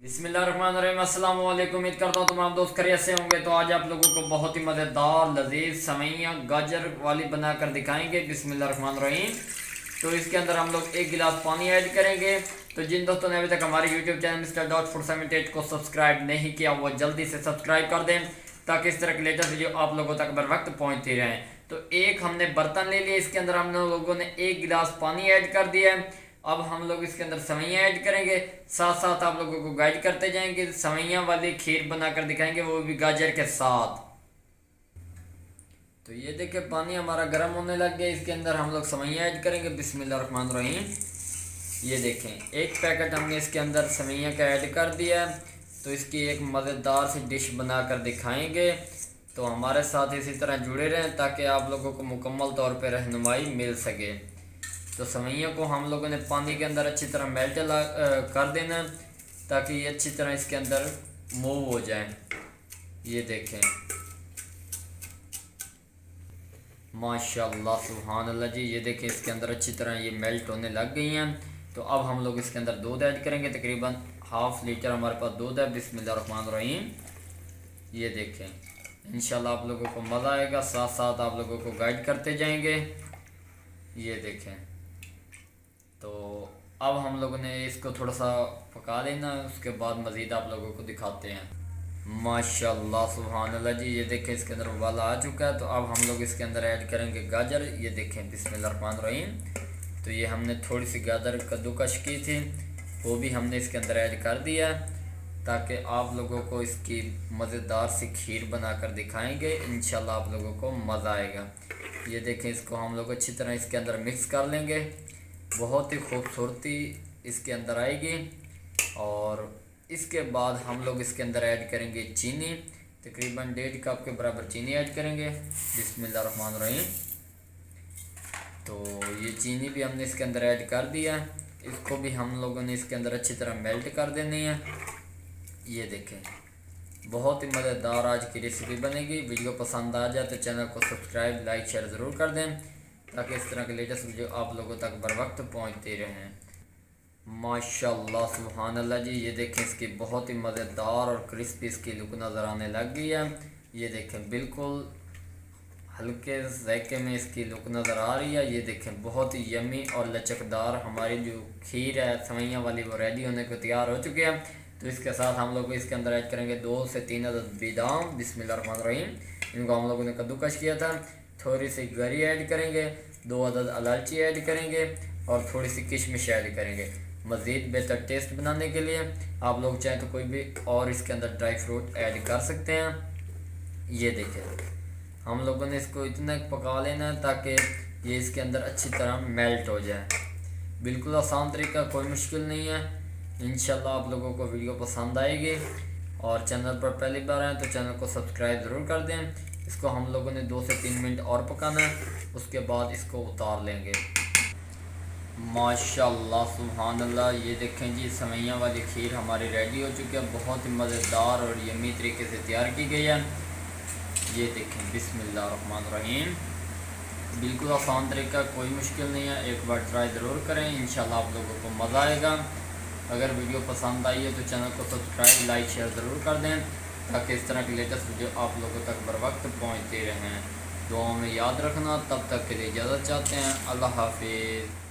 बिस्मिल्लाहिर्रहमानिर्रहीम। अस्सलाम वालेकुम। उम्मीद करता हूँ तमाम दोस्त खैरियत से होंगे। तो आज आप लोगों को बहुत ही मज़ेदार लजीज सवैयाँ गाजर वाली बनाकर दिखाएंगे। बिस्मिल्लाहिर्रहमानिर्रहीम। तो इसके अंदर हम लोग 1 गिलास पानी ऐड करेंगे। तो जिन दोस्तों ने अभी तक हमारे YouTube channel mister dot food 78 को सब्सक्राइब नहीं किया वो जल्दी से सब्सक्राइब कर दें ताकि इस तरह की लेटेस्ट वीडियो आप लोगों तक बर वक्त पहुँचती रहें। तो एक हमने बर्तन ले लिया, इसके अंदर हम लोगों ने 1 गिलास पानी ऐड कर दिया है। अब हम लोग इसके अंदर सवैयाँ ऐड करेंगे, साथ साथ आप लोगों को गाइड करते जाएंगे। सवैयाँ वाली खीर बनाकर दिखाएंगे, वो भी गाजर के साथ। तो ये देखिए पानी हमारा गर्म होने लग गया। इसके अंदर हम लोग सवैयाँ ऐड करेंगे। बिस्मिल्लाहिर्रहमानिर्रहीम। ये देखें 1 पैकेट हमने इसके अंदर सवैयाँ का ऐड कर दिया है। तो इसकी एक मज़ेदार सी डिश बनाकर दिखाएंगे। तो हमारे साथ इसी तरह जुड़े रहें ताकि आप लोगों को मुकम्मल तौर पर रहनुमाई मिल सके। तो सवैयों को हम लोगों ने पानी के अंदर अच्छी तरह मेल्ट कर देना है ताकि ये अच्छी तरह इसके अंदर मूव हो जाए। ये देखें माशाल्लाह सुभान अल्लाह जी। ये देखें इसके अंदर अच्छी तरह ये मेल्ट होने लग गई हैं। तो अब हम लोग इसके अंदर दूध ऐड करेंगे। तकरीबन ½ लीटर हमारे पास दूध है। बिस्मिल्लाहिर्रहमानिर्रहीम। ये देखें इंशाल्लाह आप लोगों को मज़ा आएगा, साथ साथ आप लोगों को गाइड करते जाएंगे। ये देखें तो अब हम लोगों ने इसको थोड़ा सा पका लेना, उसके बाद मज़ीद आप लोगों को दिखाते हैं। माशाल्लाह सुभान अल्लाह जी। ये देखें इसके अंदर उबाला आ चुका है। तो अब हम लोग इसके अंदर ऐड करेंगे गाजर। ये देखें बिस्मिल्लाहिर्रहमानिर्रहीम। तो ये हमने थोड़ी सी गाजर कद्दूकश की थी, वो भी हमने इसके अंदर ऐड कर दिया ताकि आप लोगों को इसकी मज़ेदार सी खीर बनाकर दिखाएंगे। इंशाल्लाह आप लोगों को मज़ा आएगा। ये देखें इसको हम लोग अच्छी तरह इसके अंदर मिक्स कर लेंगे। बहुत ही खूबसूरती इसके अंदर आएगी। और इसके बाद हम लोग इसके अंदर ऐड करेंगे चीनी। तकरीबन 1.5 कप के बराबर चीनी ऐड करेंगे। बिस्मिल्लाहिर्रहमानिर्रहीम। तो ये चीनी भी हमने इसके अंदर ऐड कर दिया। इसको भी हम लोगों ने इसके अंदर अच्छी तरह मेल्ट कर देनी है। ये देखें बहुत ही मज़ेदार आज की रेसिपी बनेगी। वीडियो पसंद आ जाए तो चैनल को सब्सक्राइब लाइक शेयर ज़रूर कर दें ताकि इस तरह के लेटेस्ट वीडियो आप लोगों तक बर वक्त पहुँचते रहें। माशाल्लाह सुभान अल्लाह जी। ये देखें इसकी बहुत ही मज़ेदार और क्रिस्पी इसकी लुक नज़र आने लग गई है। ये देखें बिल्कुल हल्के जायके में इसकी लुक नज़र आ रही है। ये देखें बहुत ही यमी और लचकदार हमारी जो खीर है सवैयाँ वाली वो रेडी होने को तैयार हो चुके हैं। तो इसके साथ हम लोग इसके अंदर ऐड करेंगे 2 से 3 अदद बादाम। बिस्मिल्लाहिर्रहमानिर्रहीम। इनको हम लोगों ने कद्दूकश किया था। थोड़ी सी गरी ऐड करेंगे, 2 अदद इलायची ऐड करेंगे और थोड़ी सी किशमिश ऐड करेंगे। मज़ीद बेहतर टेस्ट बनाने के लिए आप लोग चाहें तो कोई भी और इसके अंदर ड्राई फ्रूट ऐड कर सकते हैं। ये देखें हम लोगों ने इसको इतना पका लेना है ताकि ये इसके अंदर अच्छी तरह मेल्ट हो जाए। बिल्कुल आसान तरीका, कोई मुश्किल नहीं है। इंशाल्लाह आप लोगों को वीडियो पसंद आएगी। और चैनल पर पहली बार आए तो चैनल को सब्सक्राइब ज़रूर कर दें। इसको हम लोगों ने 2 से 3 मिनट और पकाना है, उसके बाद इसको उतार लेंगे। माशाल्लाह सुभान अल्लाह। ये देखें जी सवैयाँ वाली खीर हमारी रेडी हो चुकी है। बहुत ही मज़ेदार और यमी तरीके से तैयार की गई है। ये देखें बिस्मिल्लाहिर्रहमानिर्रहीम। बिल्कुल आसान तरीका, कोई मुश्किल नहीं है। एक बार ट्राई ज़रूर करें, इंशाल्लाह आप लोगों को मज़ा आएगा। अगर वीडियो पसंद आई है तो चैनल को सब्सक्राइब लाइक शेयर ज़रूर कर दें ताकि इस तरह की लेटेस्ट वीडियो आप लोगों तक बर वक्त पहुँचते रहें। दुआओं में याद रखना। तब तक के लिए इजाज़त चाहते हैं। अल्लाह हाफिज़।